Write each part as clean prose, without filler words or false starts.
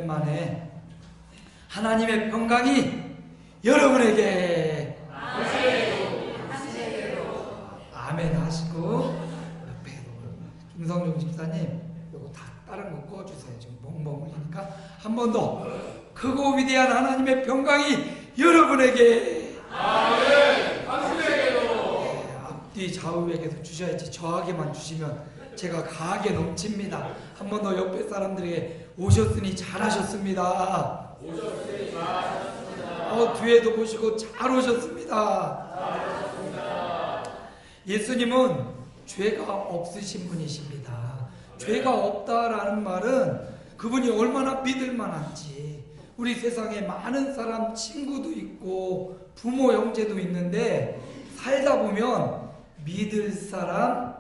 오랜만에 하나님의 평강이 여러분에게 아멘 하시고, 옆에 김성종 집사님 요거 다 다른 거 꺼주세요. 지금 멍멍 울리니까. 한 번 더. 크고 위대한 하나님의 평강이 여러분에게 아멘 당신에게도. 앞뒤 좌우에게도 주셔야지. 저에게만 주시면 제가 가하게 넘칩니다. 한 번 더 옆에 사람들에게 오셨으니 잘하셨습니다. 오셨으니 잘하셨습니다. 뒤에도 보시고 잘 오셨습니다. 잘하셨습니다. 예수님은 죄가 없으신 분이십니다. 죄가 없다라는 말은 그분이 얼마나 믿을 만한지. 우리 세상에 많은 사람, 친구도 있고 부모 형제도 있는데 살다 보면 믿을 사람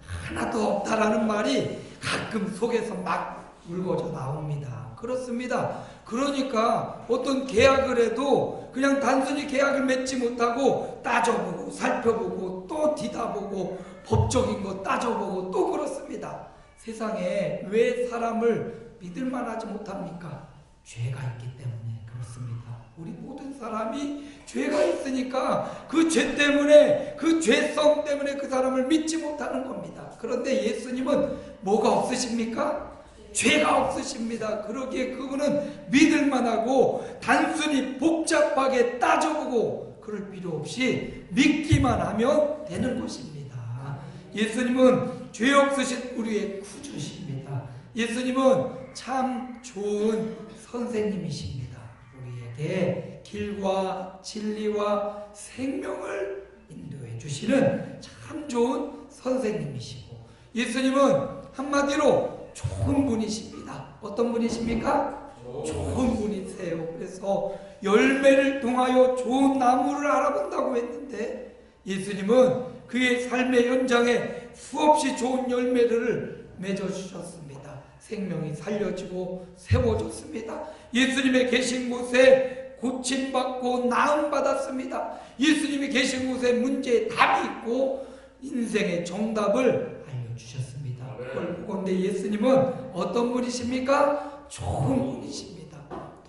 하나도 없다라는 말이 가끔 속에서 막 울거져 나옵니다. 그렇습니다. 그러니까 어떤 계약을 해도 그냥 단순히 계약을 맺지 못하고 따져보고 살펴보고 또 뒤다보고 법적인 거 따져보고 또 그렇습니다. 세상에 왜 사람을 믿을 만하지 못합니까? 죄가 있기 때문에 그렇습니다. 우리 모든 사람이 죄가 있으니까 그 죄 때문에, 그 죄성 때문에 그 사람을 믿지 못하는 겁니다. 그런데 예수님은 뭐가 없으십니까? 죄가 없으십니다. 그러기에 그분은 믿을 만하고 단순히 복잡하게 따져보고 그럴 필요 없이 믿기만 하면 되는 것입니다. 예수님은 죄 없으신 우리의 구주십니다. 예수님은 참 좋은 선생님이십니다. 우리에게 길과 진리와 생명을 인도해 주시는 참 좋은 선생님이시고, 예수님은 한마디로 좋은 분이십니다. 어떤 분이십니까? 좋은 분이세요. 그래서 열매를 통하여 좋은 나무를 알아본다고 했는데 예수님은 그의 삶의 현장에 수없이 좋은 열매를 맺어주셨습니다. 생명이 살려지고 세워졌습니다. 예수님의 계신 곳에 고침받고 나음받았습니다. 예수님이 계신 곳에 문제의 답이 있고 인생의 정답을 알려주셨습니다. 그런데 예수님은 어떤 분이십니까? 좋은 분이십니다.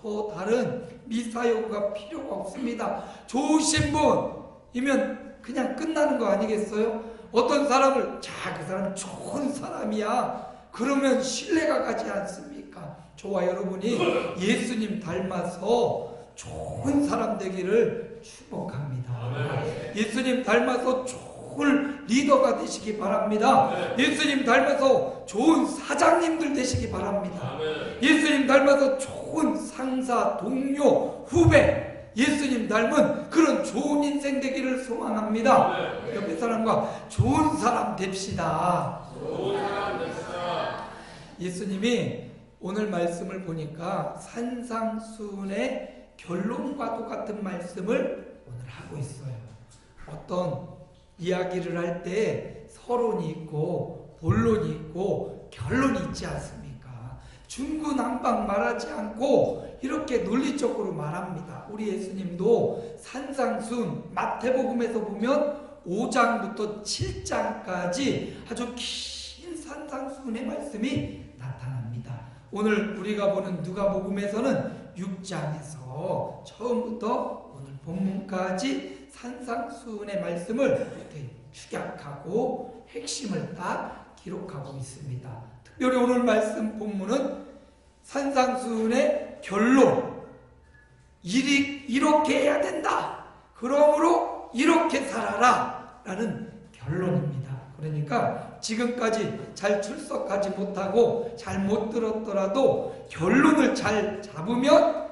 더 다른 미사여가 필요가 없습니다. 좋으신 분이면 그냥 끝나는 거 아니겠어요? 어떤 사람을 그 사람 좋은 사람이야 그러면 신뢰가 가지 않습니까? 저와 여러분이 예수님 닮아서 좋은 사람 되기를 축복합니다. 예수님 닮아서 좋은 리더가 되시기 바랍니다. 예수님 닮아서 좋은 사장님들 되시기 바랍니다. 예수님 닮아서 좋은 상사, 동료, 후배, 예수님 닮은 그런 좋은 인생 되기를 소망합니다. 옆에 사람과 좋은 사람 됩시다. 좋은 사람 됩시다. 예수님이 오늘 말씀을 보니까 산상수훈의 결론과도 같은 말씀을 오늘 하고 있어요. 어떤 이야기를 할 때 서론이 있고 본론이 있고 결론이 있지 않습니까? 중구난방 말하지 않고 이렇게 논리적으로 말합니다. 우리 예수님도 산상수훈, 마태복음에서 보면 5장부터 7장까지 아주 긴 산상수훈의 말씀이 나타납니다. 오늘 우리가 보는 누가복음에서는 6장에서 처음부터 오늘 본문까지 산상수훈의 말씀을 이렇게 축약하고 핵심을 딱 기록하고 있습니다. 특별히 오늘 말씀 본문은 산상수훈의 결론, 이렇게 해야 된다, 그러므로 이렇게 살아라 라는 결론입니다. 그러니까 지금까지 잘 출석하지 못하고 잘 못 들었더라도 결론을 잘 잡으면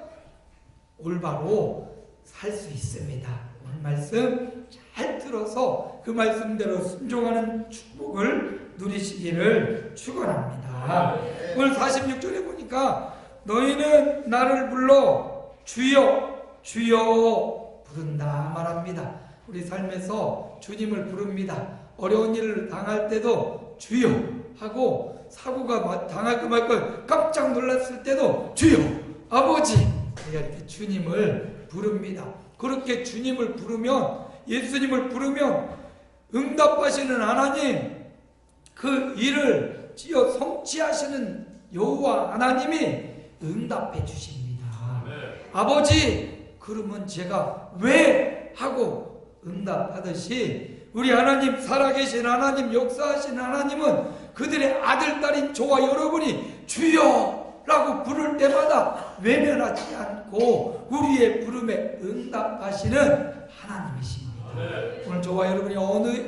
올바로 살 수 있습니다. 오늘 말씀 잘 들어서 그 말씀대로 순종하는 축복을 누리시기를 축원합니다. 오늘 46절에 보니까 너희는 나를 불러 주여 주여 부른다 말합니다. 우리 삶에서 주님을 부릅니다. 어려운 일을 당할 때도 주여 하고, 사고가 당할까 말까 깜짝 놀랐을 때도 주여 아버지 이렇게 주님을 부릅니다. 그렇게 주님을 부르면, 예수님을 부르면 응답하시는 하나님, 그 일을 지어 성취하시는 여호와 하나님이 응답해 주십니다. 네. 아버지, 그러면 제가 왜 하고 응답하듯이 우리 하나님, 살아계신 하나님, 역사하신 하나님은 그들의 아들, 딸인 저와 여러분이 주여라고 부를 때마다 외면하지 않고 우리의 부름에 응답하시는 하나님이십니다. 네. 오늘 저와 여러분이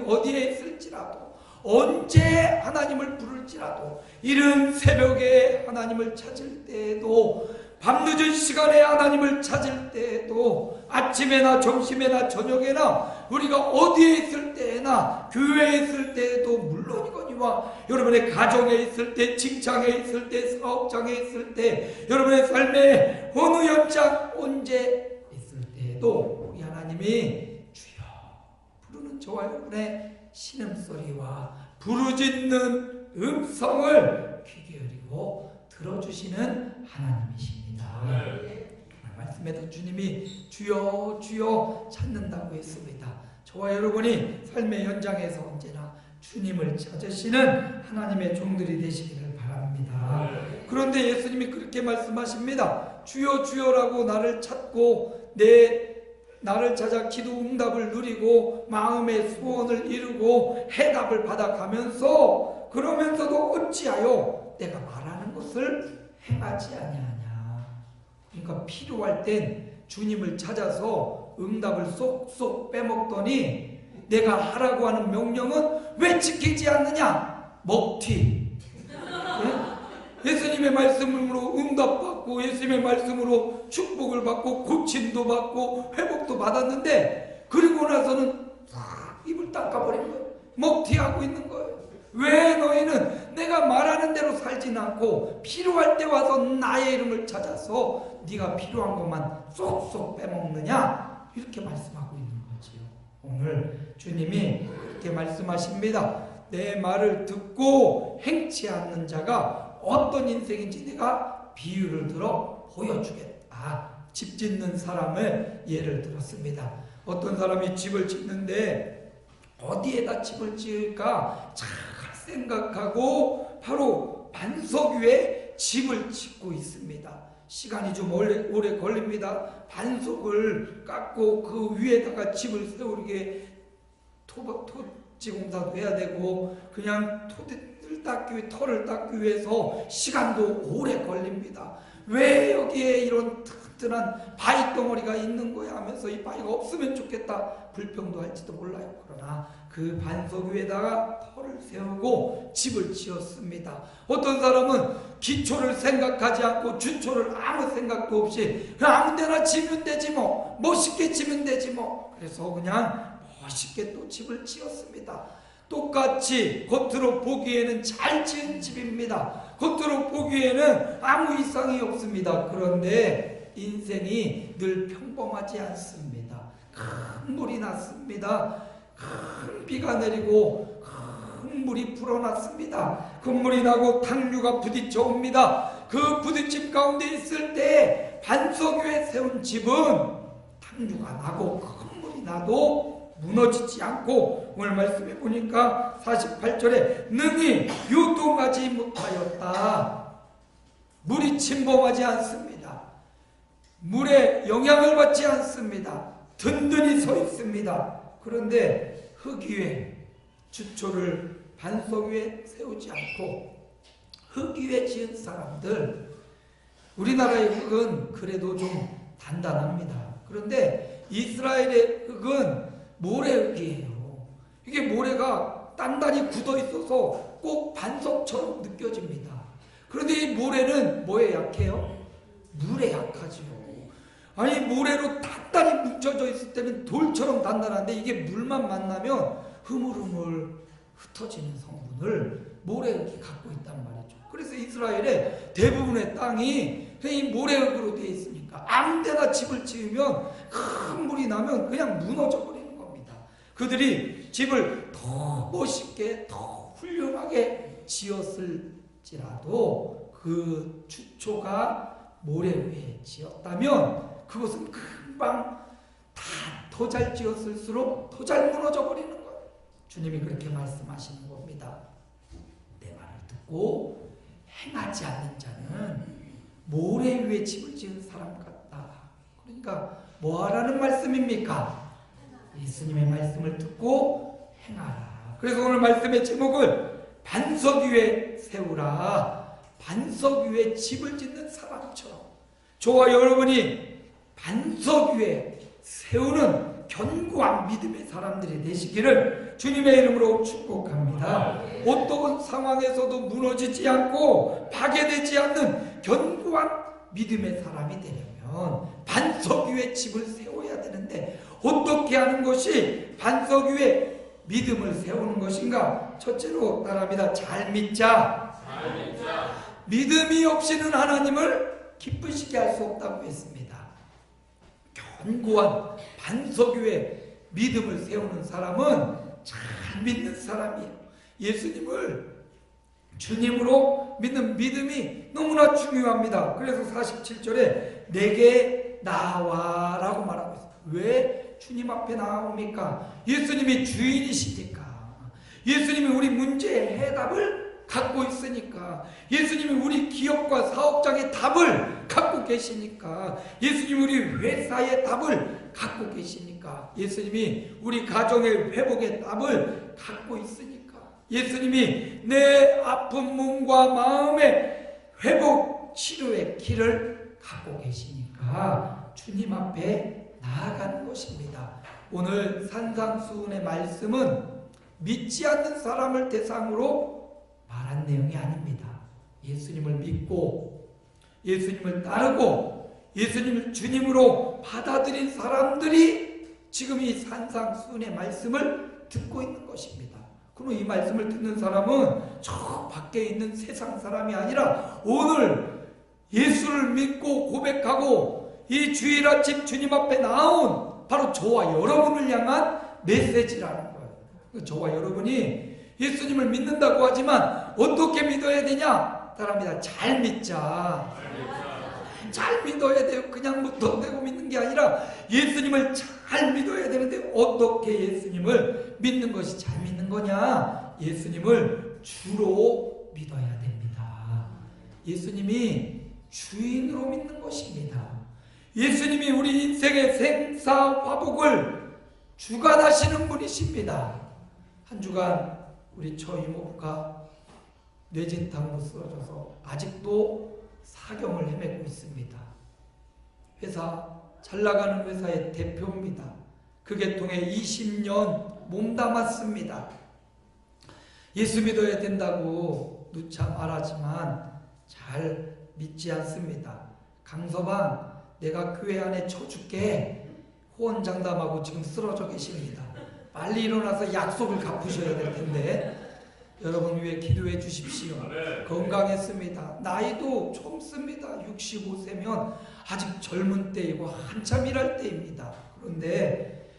어디에 있을지라도, 언제 하나님을 부를지라도, 이른 새벽에 하나님을 찾을 때에도, 밤늦은 시간에 하나님을 찾을 때에도, 아침에나 점심에나 저녁에나 우리가 어디에 있을 때나 교회에 있을 때에도 물론이거니와 여러분의 가정에 있을 때, 직장에 있을 때, 사업장에 있을 때, 여러분의 삶의 어느 현장, 언제 있을 때에도 우리 하나님이 주여 부르는 저와 여러분의 신음소리와 부르짖는 음성을 귀 기울이고 들어주시는 하나님이십니다. 네. 말씀에도 주님이 주여 주여 찾는다고 했습니다. 저와 여러분이 삶의 현장에서 언제나 주님을 찾으시는 하나님의 종들이 되시기를 바랍니다. 그런데 예수님이 그렇게 말씀하십니다. 주여 주여라고 나를 찾고 나를 찾아 기도 응답을 누리고 마음의 소원을 이루고 해답을 받아가면서, 그러면서도 어찌하여 내가 말하는 것을 행하지 아니하냐. 그러니까 필요할 땐 주님을 찾아서 응답을 쏙쏙 빼먹더니 내가 하라고 하는 명령은 왜 지키지 않느냐? 먹튀. 예수님의 말씀으로 응답받고 예수님의 말씀으로 축복을 받고 고침도 받고 회복도 받았는데, 그리고 나서는 입을 닦아버린 거예요. 먹튀하고 있는 거예요. 왜 너희는 내가 말하는 대로 살진 않고 필요할 때 와서 나의 이름을 찾아서 네가 필요한 것만 쏙쏙 빼먹느냐? 이렇게 말씀하고 있는 거지요. 오늘 주님이 그렇게 말씀하십니다. 내 말을 듣고 행치 않는 자가 어떤 인생인지 내가 비유를 들어 보여주겠다. 집 짓는 사람을 예를 들었습니다. 어떤 사람이 집을 짓는데 어디에다 집을 지을까 잘 생각하고 바로 반석 위에 집을 짓고 있습니다. 시간이 좀 오래 걸립니다. 반석을 깎고 그 위에다가 집을 세우게 토지 공사도 해야 되고 그냥 털을 닦기 위해서 시간도 오래 걸립니다. 왜 여기에 이런 튼튼한 바위 덩어리가 있는 거야 하면서 이 바위가 없으면 좋겠다 불평도 할지도 몰라요. 그러나 그 반석 위에다가 털을 세우고 집을 지었습니다. 어떤 사람은 기초를 생각하지 않고 주초를 아무 생각도 없이 그냥 아무 데나 지면 되지 뭐, 멋있게 지면 되지 뭐, 그래서 그냥 멋있게 또 집을 지었습니다. 똑같이 겉으로 보기에는 잘 지은 집입니다. 겉으로 보기에는 아무 이상이 없습니다. 그런데 인생이 늘 평범하지 않습니다. 큰 물이 났습니다. 큰 비가 내리고 큰 물이 불어났습니다. 큰 물이 나고 탕류가 부딪혀 옵니다. 그 부딪힘 가운데 있을 때 반석 위에 세운 집은 탕류가 나고 큰 물이 나도 무너지지 않고, 오늘 말씀해 보니까 48절에 능히 요동하지 못하였다. 물이 침범하지 않습니다. 물에 영향을 받지 않습니다. 든든히 서 있습니다. 그런데 흙 위에 주초를 반석 위에 세우지 않고 흙 위에 지은 사람들, 우리나라의 흙은 그래도 좀 단단합니다. 그런데 이스라엘의 흙은 모래흙이에요. 이게 모래가 단단히 굳어 있어서 꼭 반석처럼 느껴집니다. 그런데 이 모래는 뭐에 약해요? 물에 약하죠. 아니 모래로 단단히 뭉쳐져 있을 때는 돌처럼 단단한데 이게 물만 만나면 흐물흐물 흩어지는 성분을 모래흙이 갖고 있단 말이죠. 그래서 이스라엘의 대부분의 땅이 이 모래흙으로 되어 있으니까 아무 데나 집을 지으면 큰 물이 나면 그냥 무너져 버려요. 그들이 집을 더 멋있게 더 훌륭하게 지었을지라도 그 주초가 모래 위에 지었다면 그것은 금방 다 더 잘 지었을수록 더 잘 무너져 버리는 거예요. 주님이 그렇게 말씀하시는 겁니다. 내 말을 듣고 행하지 않는 자는 모래 위에 집을 지은 사람 같다. 그러니까 뭐 하라는 말씀입니까? 예수님의 말씀을 듣고 행하라. 그래서 오늘 말씀의 제목을 반석 위에 세우라. 반석 위에 집을 짓는 사람처럼 저와 여러분이 반석 위에 세우는 견고한 믿음의 사람들이 되시기를 주님의 이름으로 축복합니다. 어떤 상황에서도 무너지지 않고 파괴되지 않는 견고한 믿음의 사람이 되려면 반석 위에 집을 세워야 되는데 어떻게 하는 것이 반석 위에 믿음을 세우는 것인가? 첫째로 따라합니다. 잘 믿자. 믿음이 없이는 하나님을 기쁘시게 할 수 없다고 했습니다. 견고한 반석 위에 믿음을 세우는 사람은 잘 믿는 사람이에요. 예수님을 주님으로 믿는 믿음이 너무나 중요합니다. 그래서 47절에 내게 나와라고 말하고 있어요. 왜 주님 앞에 나옵니까? 예수님이 주인이시니까. 예수님이 우리 문제의 해답을 갖고 있으니까. 예수님이 우리 기업과 사업장의 답을 갖고 계시니까. 예수님이 우리 회사의 답을 갖고 계시니까. 예수님이 우리 가정의 회복의 답을 갖고 있으니까. 예수님이 내 아픈 몸과 마음의 회복 치료의 길을 갖고 계시니까 주님 앞에 나아가는 것입니다. 오늘 산상수훈의 말씀은 믿지 않는 사람을 대상으로 말한 내용이 아닙니다. 예수님을 믿고 예수님을 따르고 예수님을 주님으로 받아들인 사람들이 지금 이 산상수훈의 말씀을 듣고 있는 것입니다. 그럼 이 말씀을 듣는 사람은 저 밖에 있는 세상 사람이 아니라 오늘 예수를 믿고 고백하고 이 주일 아침 주님 앞에 나온 바로 저와 여러분을 향한 메시지라는 거예요. 저와 여러분이 예수님을 믿는다고 하지만 어떻게 믿어야 되냐? 따라합니다. 잘 믿자. 잘 믿어야 돼요. 그냥 무턱대고 믿는 게 아니라 예수님을 잘 믿어야 되는데 어떻게 예수님을 믿는 것이 잘 믿는 거냐? 예수님을 주로 믿어야 됩니다. 예수님이 주인으로 믿는 것입니다. 예수님이 우리 인생의 생사화복을 주관하시는 분이십니다. 한 주간 우리 처 이모부가 뇌진탕으로 쓰러져서 아직도 사경을 헤매고 있습니다. 회사, 잘 나가는 회사의 대표입니다. 그 계통에 20년 몸담았습니다. 예수 믿어야 된다고 누차 말하지만 잘 믿지 않습니다. 강서방, 내가 교회 안에 쳐줄게 호언장담하고 지금 쓰러져 계십니다. 빨리 일어나서 약속을 갚으셔야 될 텐데 여러분 위해 기도해 주십시오. 건강했습니다. 나이도 젊습니다. 65세면 아직 젊은 때이고 한참 일할 때입니다. 그런데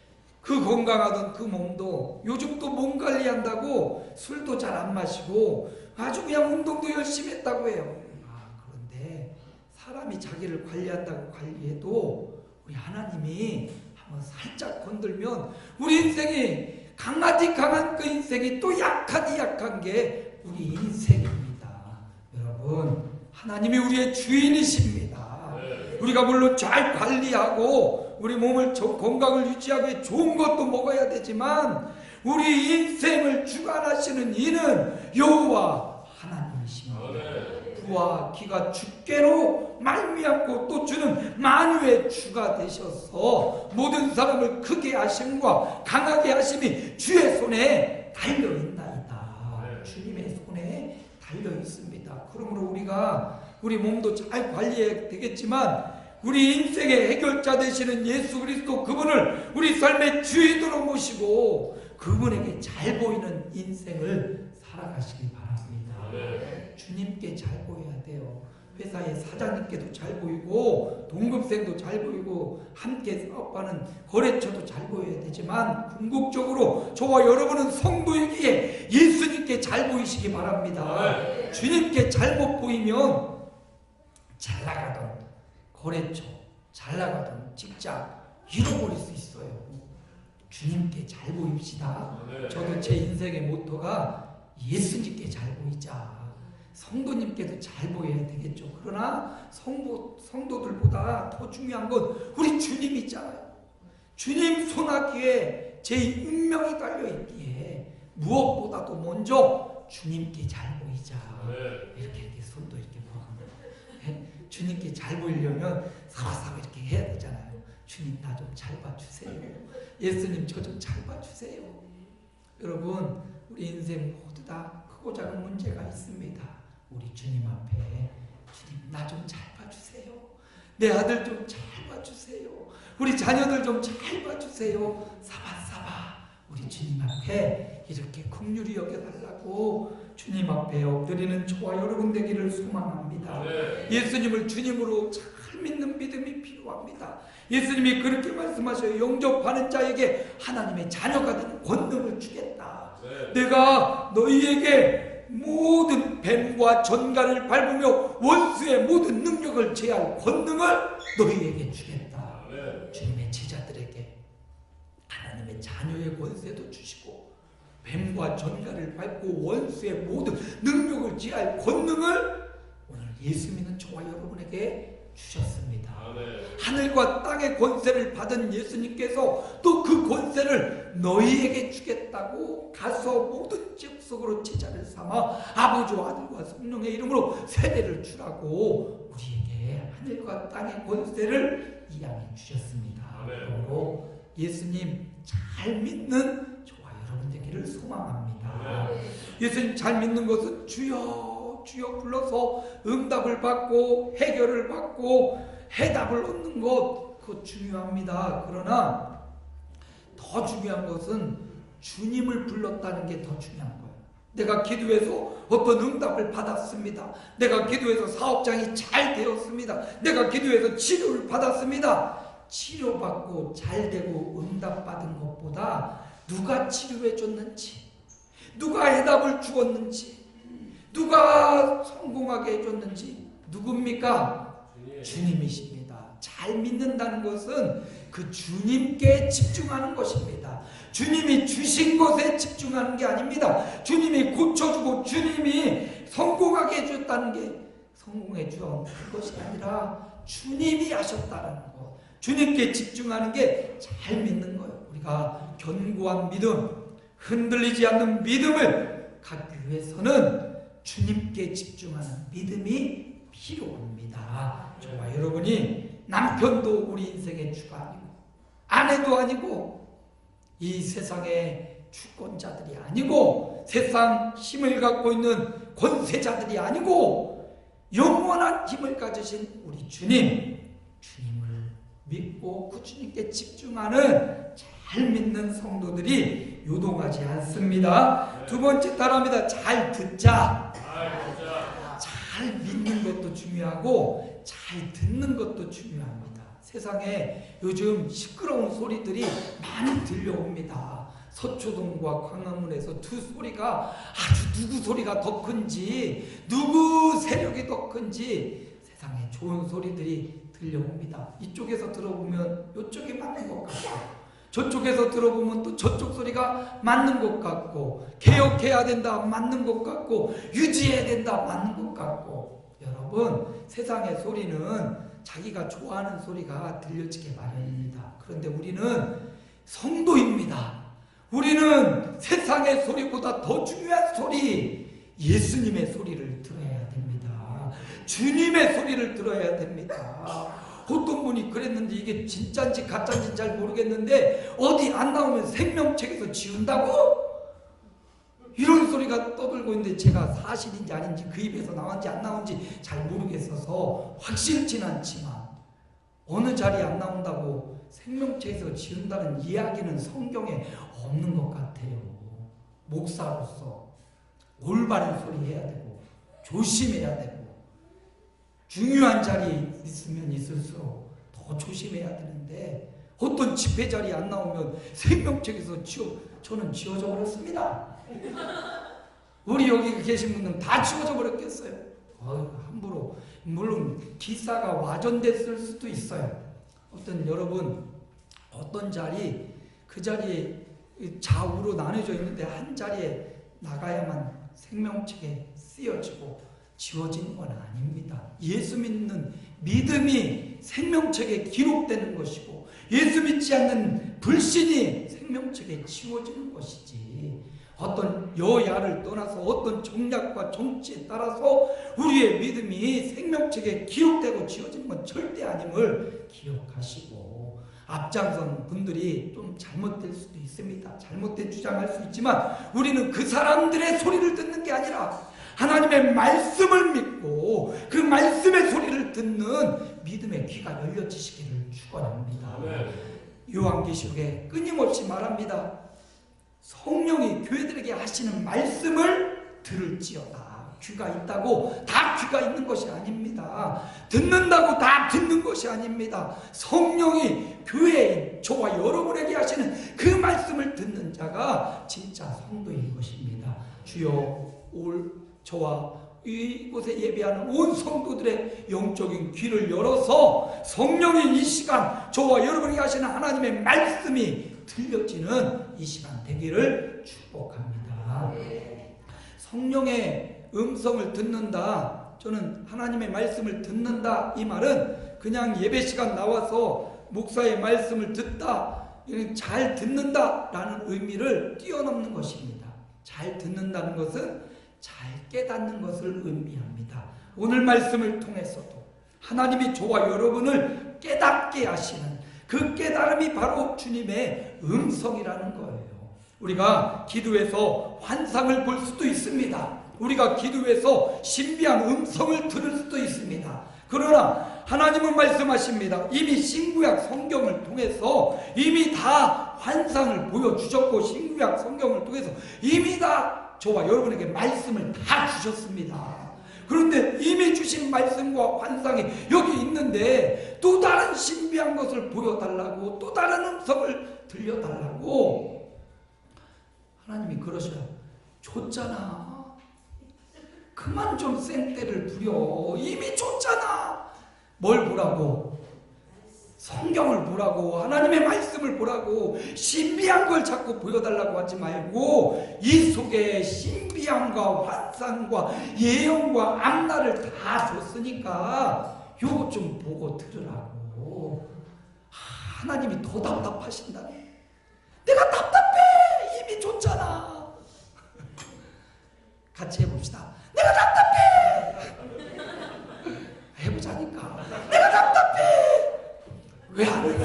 그 건강하던 그 몸도 요즘 또 몸 관리한다고 술도 잘 안 마시고 아주 그냥 운동도 열심히 했다고 해요. 그런데 사람이 자기를 관리한다고 관리해도 우리 하나님이 한번 살짝 건들면 우리 인생이 강하디 강한 그 인생이 또 약하디 약한 게 우리 인생입니다. 여러분, 하나님이 우리의 주인이십니다. 우리가 물론 잘 관리하고 우리 몸을 건강을 유지하기 위해 좋은 것도 먹어야 되지만 우리 인생을 주관하시는 이는 여호와 하나님이십니다. 부와 기가 주께로 말미암고 또 주는 만유의 주가 되셔서 모든 사람을 크게 하심과 강하게 하심이 주의 손에 달려있나이다. 주님의 손에 달려있습니다. 그러므로 우리가 우리 몸도 잘 관리해야 되겠지만 우리 인생의 해결자 되시는 예수 그리스도 그분을 우리 삶의 주인으로 모시고 그분에게 잘 보이는 인생을 살아가시기 바랍니다. 주님께 잘 보여야 돼요. 회사의 사장님께도 잘 보이고 동급생도 잘 보이고 함께 사업하는 거래처도 잘 보여야 되지만 궁극적으로 저와 여러분은 성도이기에 예수님께 잘 보이시기 바랍니다. 주님께 잘못 보이면 잘 나가던 거래처, 잘 나가던 직장 잃어버릴 수 있어요. 주님께 잘 보입시다. 저도 제 인생의 모토가 예수님께 잘 보이자. 성도님께도 잘 보여야 되겠죠. 그러나 성도들보다 더 중요한 건 우리 주님이잖아요. 주님 손아귀에 제 운명이 달려있기에 무엇보다도 먼저 주님께 잘 보이자. 이렇게 손도 이렇게 모아가면 주님께 잘 보이려면 사와사와 이렇게 해야 되잖아요. 주님 나 좀 잘 봐주세요. 예수님 저 좀 잘 봐주세요. 여러분 우리 인생 모두 다 크고 작은 문제가 있습니다. 우리 주님 앞에 주님 나 좀 잘 봐주세요. 내 아들 좀 잘 봐주세요. 우리 자녀들 좀 잘 봐주세요. 사바사바 우리 주님 앞에 이렇게 긍휼히 여겨달라고 주님 앞에 엎드리는 저와 여러분 되기를 소망합니다. 예수님을 주님으로 잘 믿는 믿음이 필요합니다. 예수님이 그렇게 말씀하셔요. 영접하는 자에게 하나님의 자녀가 되는 권능을 주겠다. 내가 너희에게 모든 뱀과 전갈을 밟으며 원수의 모든 능력을 제할 권능을 너희에게 주겠다. 주님의 제자들에게 하나님의 자녀의 권세도 주시고 뱀과 전갈을 밟고 원수의 모든 능력을 제할 권능을 오늘 예수 믿는 저와 여러분에게 주셨습니다. 하늘과 땅의 권세를 받은 예수님께서 또 그 권세를 너희에게 주겠다고 가서 모든 지역속으로 제자를 삼아 아버지와 아들과 성령의 이름으로 세례를 주라고 우리에게 하늘과 땅의 권세를 이양해 주셨습니다. 그러므로 예수님 잘 믿는 저와 여러분 되기를 소망합니다. 예수님 잘 믿는 것은 주여 주여 불러서 응답을 받고 해결을 받고 해답을 얻는 것 그거 중요합니다. 그러나 더 중요한 것은 주님을 불렀다는 게 더 중요한 거예요. 내가 기도해서 어떤 응답을 받았습니다. 내가 기도해서 사업장이 잘 되었습니다. 내가 기도해서 치료를 받았습니다. 치료받고 잘 되고 응답받은 것보다 누가 치료해 줬는지, 누가 해답을 주었는지, 누가 성공하게 해줬는지 누굽니까? 주님이십니다. 잘 믿는다는 것은 그 주님께 집중하는 것입니다. 주님이 주신 것에 집중하는 게 아닙니다. 주님이 고쳐주고 주님이 성공하게 해줬다는 게 성공해 준 것이 아니라 주님이 하셨다는 것. 주님께 집중하는 게 잘 믿는 거예요. 우리가 견고한 믿음, 흔들리지 않는 믿음을 갖기 위해서는 주님께 집중하는 믿음이 필요합니다. 저와 여러분이 남편도 우리 인생의 주가 아니고 아내도 아니고 이 세상의 주권자들이 아니고 세상 힘을 갖고 있는 권세자들이 아니고 영원한 힘을 가지신 우리 주님을 믿고 그 주님께 집중하는 잘 믿는 성도들이 요동하지 않습니다. 두 번째 따라합니다. 잘 듣자. 잘 믿는 것도 중요하고 잘 듣는 것도 중요합니다. 세상에 요즘 시끄러운 소리들이 많이 들려옵니다. 서초동과 광화문에서 두 소리가 아주 누구 소리가 더 큰지 누구 세력이 더 큰지 세상에 좋은 소리들이 들려옵니다. 이쪽에서 들어보면 이쪽이 맞는 것 같고 저쪽에서 들어보면 또 저쪽 소리가 맞는 것 같고 개혁해야 된다 맞는 것 같고 유지해야 된다 맞는 것 같고 여러분 세상의 소리는 자기가 좋아하는 소리가 들려지게 마련입니다. 그런데 우리는 성도입니다. 우리는 세상의 소리보다 더 중요한 소리 예수님의 소리를 들어야 됩니다. 주님의 소리를 들어야 됩니다. 어떤 분이 그랬는데 이게 진짜인지 가짜인지 잘 모르겠는데 어디 안 나오면 생명책에서 지운다고? 이런 소리가 떠들고 있는데 제가 사실인지 아닌지 그 입에서 나왔는지 안 나온지 잘 모르겠어서 확실치는 않지만 어느 자리에 안 나온다고 생명책에서 지운다는 이야기는 성경에 없는 것 같아요. 목사로서 올바른 소리 해야 되고 조심해야 되고 중요한 자리에 있으면 있을수록 더 조심해야 되는데 어떤 집회 자리에 안 나오면 생명책에서 저는 지워져 버렸습니다. 우리 여기 계신 분들은 다 지워져 버렸겠어요. 함부로 물론 기사가 와전됐을 수도 있어요. 여러분 어떤 자리 그 자리에 좌우로 나눠져 있는데 한 자리에 나가야만 생명책에 쓰여지고 지워진 건 아닙니다. 예수 믿는 믿음이 생명책에 기록되는 것이고 예수 믿지 않는 불신이 생명책에 지워지는 것이지, 어떤 여야를 떠나서 어떤 정략과 정치에 따라서 우리의 믿음이 생명책에 기록되고 지워지는 건 절대 아님을 기억하시고, 앞장선 분들이 좀 잘못될 수도 있습니다. 잘못된 주장할 수 있지만 우리는 그 사람들의 소리를 듣는 게 아니라 하나님의 말씀을 믿고 그 말씀의 소리를 듣는 믿음의 귀가 열려지시기를 축원합니다. 요한계시록에 끊임없이 말합니다. 성령이 교회들에게 하시는 말씀을 들을지어다. 귀가 있다고 다 귀가 있는 것이 아닙니다. 듣는다고 다 듣는 것이 아닙니다. 성령이 교회인 저와 여러분에게 하시는 그 말씀을 듣는 자가 진짜 성도인 것입니다. 주여, 저와 이곳에 예배하는 온 성도들의 영적인 귀를 열어서 성령의 이 시간 저와 여러분에게 하시는 하나님의 말씀이 들려지는 이 시간 되기를 축복합니다. 성령의 음성을 듣는다, 저는 하나님의 말씀을 듣는다, 이 말은 그냥 예배 시간 나와서 목사의 말씀을 듣다, 잘 듣는다 라는 의미를 뛰어넘는 것입니다. 잘 듣는다는 것은 잘 깨닫는 것을 의미합니다. 오늘 말씀을 통해서도 하나님이 저와 여러분을 깨닫게 하시는 그 깨달음이 바로 주님의 음성이라는 거예요. 우리가 기도해서 환상을 볼 수도 있습니다. 우리가 기도해서 신비한 음성을 들을 수도 있습니다. 그러나 하나님은 말씀하십니다. 이미 신구약 성경을 통해서 이미 다 환상을 보여주셨고, 신구약 성경을 통해서 이미 다 저와 여러분에게 말씀을 다 주셨습니다. 그런데 이미 주신 말씀과 환상이 여기 있는데 또 다른 신비한 것을 보여달라고, 또 다른 음성을 들려달라고 하나님이 그러셔요. 줬잖아. 그만 좀 생떼를 부려. 이미 줬잖아. 뭘 보라고? 성경을 보라고, 하나님의 말씀을 보라고, 신비한 걸 자꾸 보여달라고 하지 말고 이 속에 신비함과 환상과 예언과 앞날을 다 줬으니까 요거 좀 보고 들으라고. 하나님이 더 답답하신다. 내가 답답해. 이미 줬잖아. 같이 해봅시다. 내가 답답해. 해보자니까. 내가 답답해. 왜 안 해?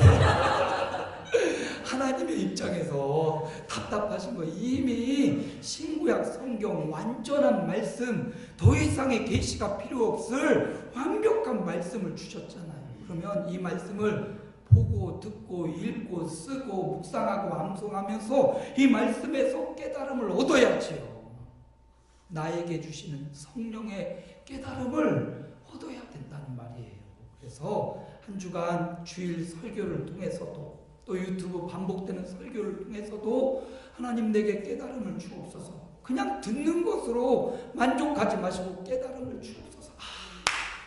하나님의 입장에서 답답하신 거, 이미 신구약 성경 완전한 말씀, 더 이상의 계시가 필요 없을 완벽한 말씀을 주셨잖아요. 그러면 이 말씀을 보고 듣고 읽고 쓰고 묵상하고 암송하면서 이 말씀에서 깨달음을 얻어야지요. 나에게 주시는 성령의 깨달음을 얻어야 된다는 말이에요. 그래서 한 주간 주일 설교를 통해서도 또 유튜브 반복되는 설교를 통해서도 하나님 내게 깨달음을 주옵소서. 그냥 듣는 것으로 만족하지 마시고 깨달음을 주옵소서.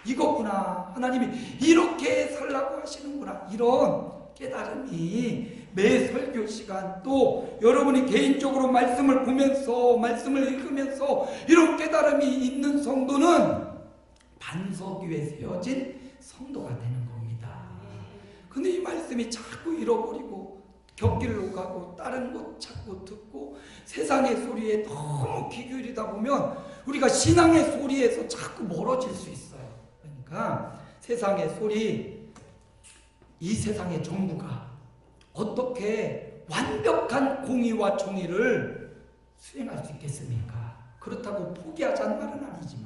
이거구나. 하나님이 이렇게 살라고 하시는구나. 이런 깨달음이 매 설교 시간, 또 여러분이 개인적으로 말씀을 보면서 말씀을 읽으면서 이런 깨달음이 있는 성도는 반석 위에 세워진 성도가 되는 겁니다. 근데 이 말씀이 자꾸 잃어버리고 곁길로 가고 다른 것 자꾸 듣고 세상의 소리에 너무 귀 기울이다 보면 우리가 신앙의 소리에서 자꾸 멀어질 수 있어요. 그러니까 세상의 소리, 이 세상의 정부가 어떻게 완벽한 공의와 정의를 수행할 수 있겠습니까? 그렇다고 포기하자는 말은 아니지만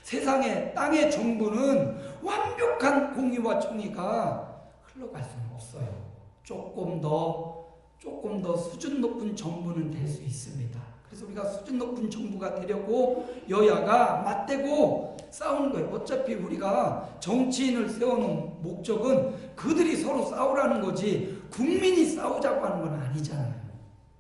세상의 땅의 정부는 완벽한 공의와 정의가 흘러갈 수는 없어요. 조금 더 수준 높은 정부는 될 수 있습니다. 그래서 우리가 수준 높은 정부가 되려고 여야가 맞대고 싸우는 거예요. 어차피 우리가 정치인을 세워놓은 목적은 그들이 서로 싸우라는 거지 국민이 싸우자고 하는 건 아니잖아요.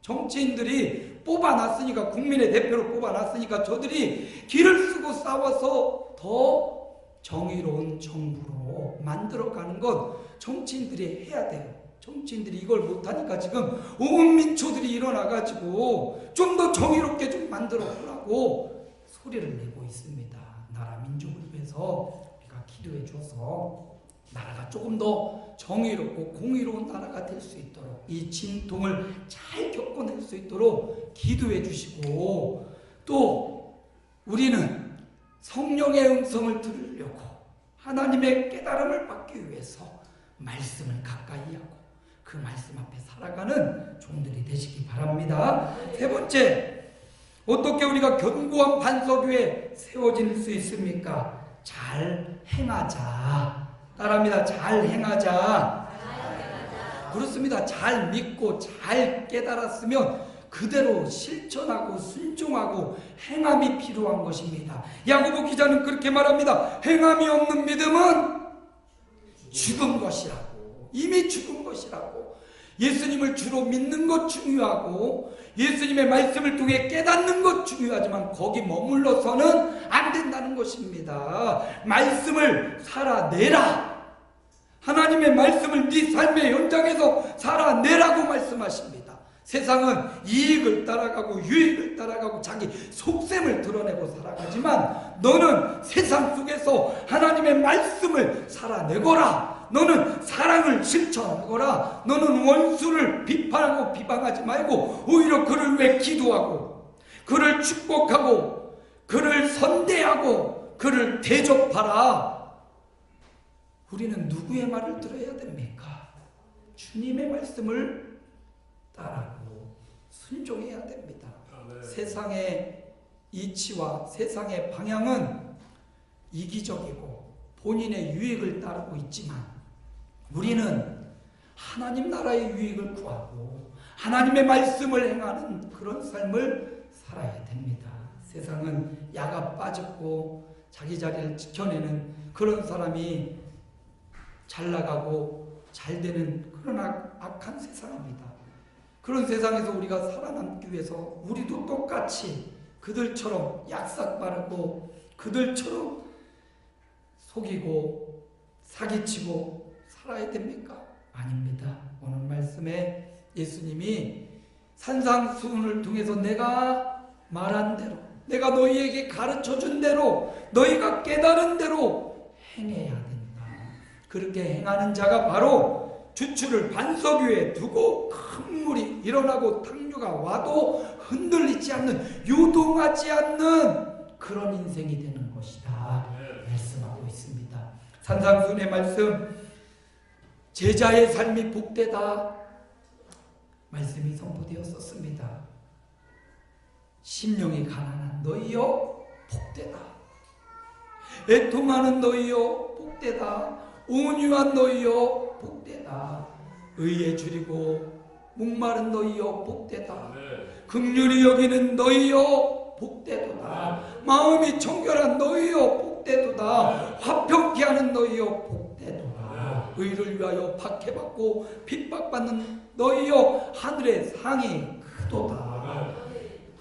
정치인들이 뽑아놨으니까, 국민의 대표로 뽑아놨으니까 저들이 길을 쓰고 싸워서 더 정의로운 정부로 만들어가는 건 정치인들이 해야 돼요. 정치인들이 이걸 못하니까 지금 온 민초들이 일어나가지고 좀 더 정의롭게 좀 만들어 보라고 소리를 내고 있습니다. 나라 민족을 위해서 우리가 기도해 줘서 나라가 조금 더 정의롭고 공의로운 나라가 될 수 있도록 이 진통을 잘 겪어낼 수 있도록 기도해 주시고, 또 우리는 성령의 음성을 들으려고 하나님의 깨달음을 받기 위해서 말씀을 가까이 하고 그 말씀 앞에 살아가는 종들이 되시기 바랍니다. 세 번째, 어떻게 우리가 견고한 반석 위에 세워질 수 있습니까? 잘 행하자. 따라합니다. 잘 행하자. 그렇습니다. 잘 믿고 잘 깨달았으면 그대로 실천하고 순종하고 행함이 필요한 것입니다. 야고보 기자는 그렇게 말합니다. 행함이 없는 믿음은 죽은 것이라고. 이미 죽은 것이라고. 예수님을 주로 믿는 것 중요하고 예수님의 말씀을 통해 깨닫는 것 중요하지만 거기 머물러서는 안 된다는 것입니다. 말씀을 살아내라. 하나님의 말씀을 네 삶의 현장에서 살아내라고 말씀하십니다. 세상은 이익을 따라가고 유익을 따라가고 자기 속셈을 드러내고 살아가지만 너는 세상 속에서 하나님의 말씀을 살아내거라. 너는 사랑을 실천하거라. 너는 원수를 비판하고 비방하지 말고 오히려 그를 위해 기도하고 그를 축복하고 그를 선대하고 그를 대접하라. 우리는 누구의 말을 들어야 됩니까? 주님의 말씀을 따라하고 순종해야 됩니다. 세상의 이치와 세상의 방향은 이기적이고 본인의 유익을 따르고 있지만 우리는 하나님 나라의 유익을 구하고 하나님의 말씀을 행하는 그런 삶을 살아야 됩니다. 세상은 야가 빠졌고 자기 자리를 지켜내는 그런 사람이 잘 나가고 잘 되는 그런 악한 세상입니다. 그런 세상에서 우리가 살아남기 위해서 우리도 똑같이 그들처럼 약삭 바르고 그들처럼 속이고 사기치고 살아야 됩니까? 아닙니다. 오늘 말씀에 예수님이 산상수훈을 통해서 내가 말한 대로 내가 너희에게 가르쳐준 대로 너희가 깨달은 대로 행해야 된다. 그렇게 행하는 자가 바로 주추를 반석 위에 두고 큰 물이 일어나고 탕류가 와도 흔들리지 않는 요동하지 않는 그런 인생이 되는 것이다 말씀하고 있습니다. 산상수훈의 말씀 제자의 삶이 복되다 말씀이 선포되었었습니다. 심령이 가난한 너희여 복되다. 애통하는 너희여 복되다. 온유한 너희여 복되다. 의에 줄이고 목마른 너희여 복되다. 긍휼히 여기는 너희여 복되도다. 마음이 청결한 너희여 복되도다. 화평케 하는 너희여 복되도다. 의를 위하여 박해받고 핍박받는 너희여 하늘의 상이 크도다.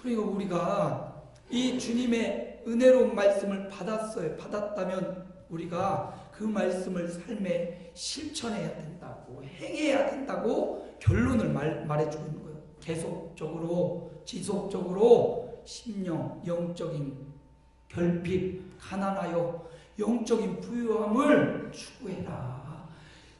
그러니까 우리가 이 주님의 은혜로운 말씀을 받았다면 우리가 그 말씀을 삶에 실천해야 된다고 행해야 된다고 결론을 말해주는 거예요. 계속적으로 지속적으로 심령 영적인 결핍 가난하여 영적인 부유함을 추구해라.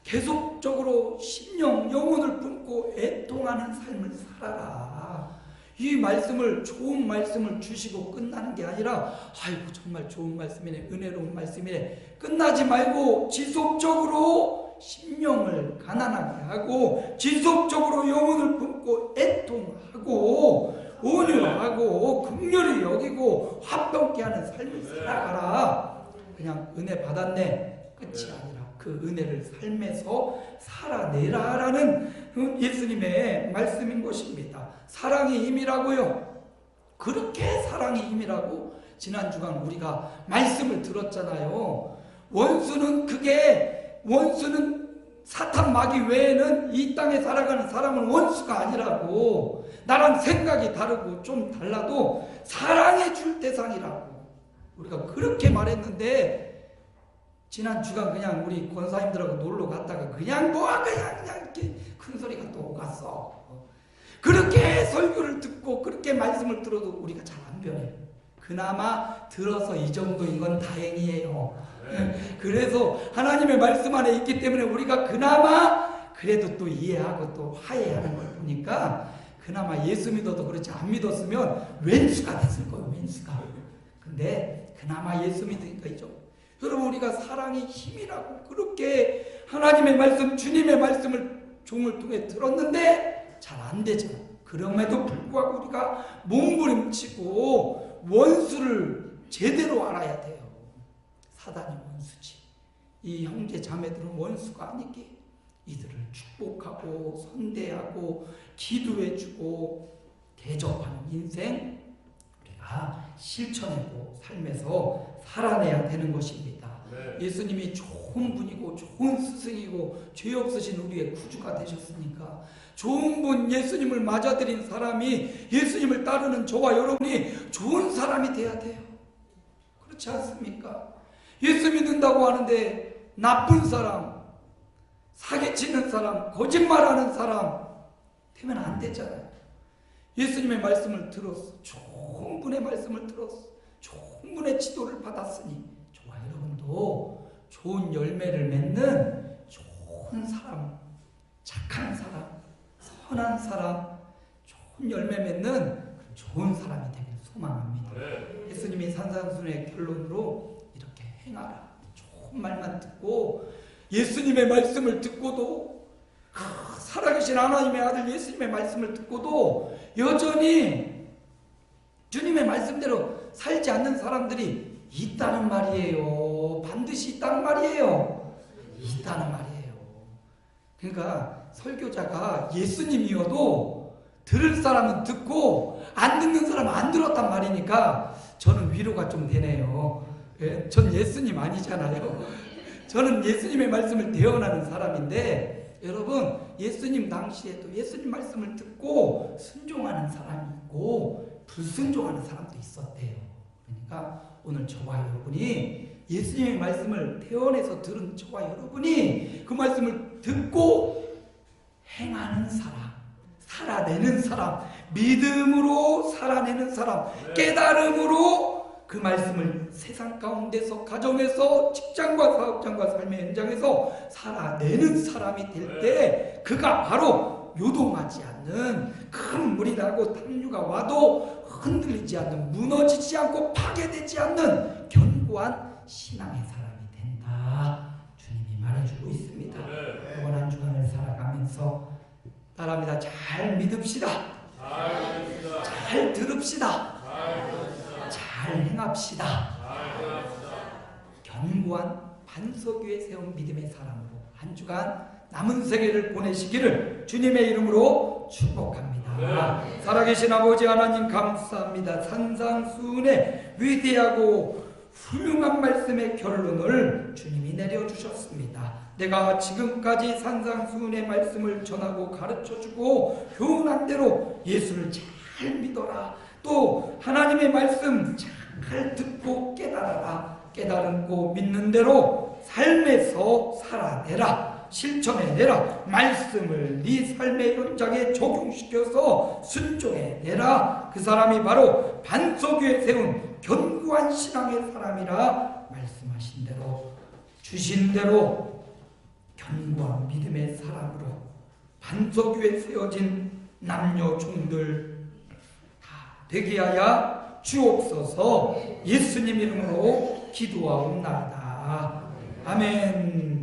계속적으로 심령 영혼을 품고 애통하는 삶을 살아라. 이 말씀을 좋은 말씀을 주시고 끝나는 게 아니라 아이고 정말 좋은 말씀이네 은혜로운 말씀이네 끝나지 말고 지속적으로 심령을 가난하게 하고 지속적으로 영혼을 품고 애통하고 온유하고 긍휼히 여기고 화평케 하는 삶을 살아가라. 그냥 은혜 받았네 끝이 아니라 그 은혜를 삶에서 살아내라라는 예수님의 말씀인 것입니다. 사랑이 힘이라고요. 그렇게 사랑이 힘이라고 지난 주간 우리가 말씀을 들었잖아요. 원수는 사탄 마귀 외에는 이 땅에 살아가는 사람은 원수가 아니라고. 나랑 생각이 다르고 좀 달라도 사랑해 줄 대상이라고 우리가 그렇게 말했는데 지난 주간 그냥 우리 권사님들하고 놀러 갔다가 그냥 이렇게 큰 소리가 또 갔어. 그렇게 설교를 듣고 그렇게 말씀을 들어도 우리가 잘 안 변해요. 그나마 들어서 이 정도인 건 다행이에요. 그래서 하나님의 말씀 안에 있기 때문에 우리가 그나마 그래도 또 이해하고 또 화해하는 걸 보니까 그나마 예수 믿어도 그렇지 안 믿었으면 왼수가 됐을 거예요. 왼수가. 근데 그나마 예수 믿으니까 이죠. 여러분 우리가 사랑이 힘이라고 그렇게 하나님의 말씀 주님의 말씀을 종을 통해 들었는데 잘 안 되잖아. 그럼에도 불구하고 우리가 몸부림치고 원수를 제대로 알아야 돼요. 사단이 원수지. 이 형제 자매들은 원수가 아니기에 이들을 축복하고 선대하고 기도해주고 대접하는 인생 우리가 실천하고 삶에서 살아내야 되는 것입니다. 예수님이 좋은 분이고 좋은 스승이고 죄 없으신 우리의 구주가 되셨으니까 좋은 분 예수님을 맞아들인 사람이 예수님을 따르는 저와 여러분이 좋은 사람이 돼야 돼요. 그렇지 않습니까? 예수 믿는다고 하는데 나쁜 사람, 사기치는 사람, 거짓말하는 사람 되면 안 되잖아요. 예수님의 말씀을 들었어. 좋은 분의 말씀을 들었어. 좋은 분의 지도를 받았으니 저와 여러분도 좋은 열매를 맺는 좋은 사람, 착한 사람, 선한 사람, 좋은 열매 맺는 좋은 사람이 되길 소망합니다. 예수님이 산상순의 결론으로 이렇게 행하라. 좋은 말만 듣고 예수님의 말씀을 듣고도 살아계신 하나님의 아들 예수님의 말씀을 듣고도 여전히 주님의 말씀대로 살지 않는 사람들이 있다는 말이에요. 반드시 있다는 말이에요. 있다는 말이에요. 그러니까 설교자가 예수님이어도 들을 사람은 듣고 안 듣는 사람은 안 들었단 말이니까 저는 위로가 좀 되네요. 전 예수님 아니잖아요. 저는 예수님의 말씀을 대언하는 사람인데 여러분 예수님 당시에도 예수님 말씀을 듣고 순종하는 사람이 있고 불순종하는 사람도 있었대요. 그러니까 오늘 저와 여러분이 예수님의 말씀을 대언해서 들은 저와 여러분이 그 말씀을 듣고 행하는 사람, 살아내는 사람, 믿음으로 살아내는 사람, 깨달음으로 그 말씀을 세상 가운데서 가정에서 직장과 사업장과 삶의 현장에서 살아내는 사람이 될 때 그가 바로 요동하지 않는 큰 물이 나고 탕류가 와도 흔들리지 않는 무너지지 않고 파괴되지 않는 견고한 신앙의 사람이 된다. 주님이 말해주고 있습니다. 이번 한 주간을 살아가면서 따라합니다. 잘 믿읍시다. 잘 들읍시다. 잘 행합시다. 견고한 반석 위에 세운 믿음의 사람으로 한 주간 남은 세계를 보내시기를 주님의 이름으로 축복합니다. 살아계신 아버지 하나님 감사합니다. 산상수훈의 위대하고 훌륭한 말씀의 결론을 주님이 내려주셨습니다. 내가 지금까지 산상수훈의 말씀을 전하고 가르쳐주고 교훈한 대로 예수를 잘 믿어라. 또 하나님의 말씀 잘 듣고 깨달아라. 깨달고 믿는 대로 삶에서 살아내라. 실천해내라. 말씀을 네 삶의 현장에 적용시켜서 순종해내라. 그 사람이 바로 반석 위에 세운 견고한 신앙의 사람이라 말씀하신 대로 주신 대로 견고한 믿음의 사람으로 반석 위에 세워진 남녀 종들 되게 하여 주옵소서. 예수님 이름으로 기도하옵나이다. 아멘.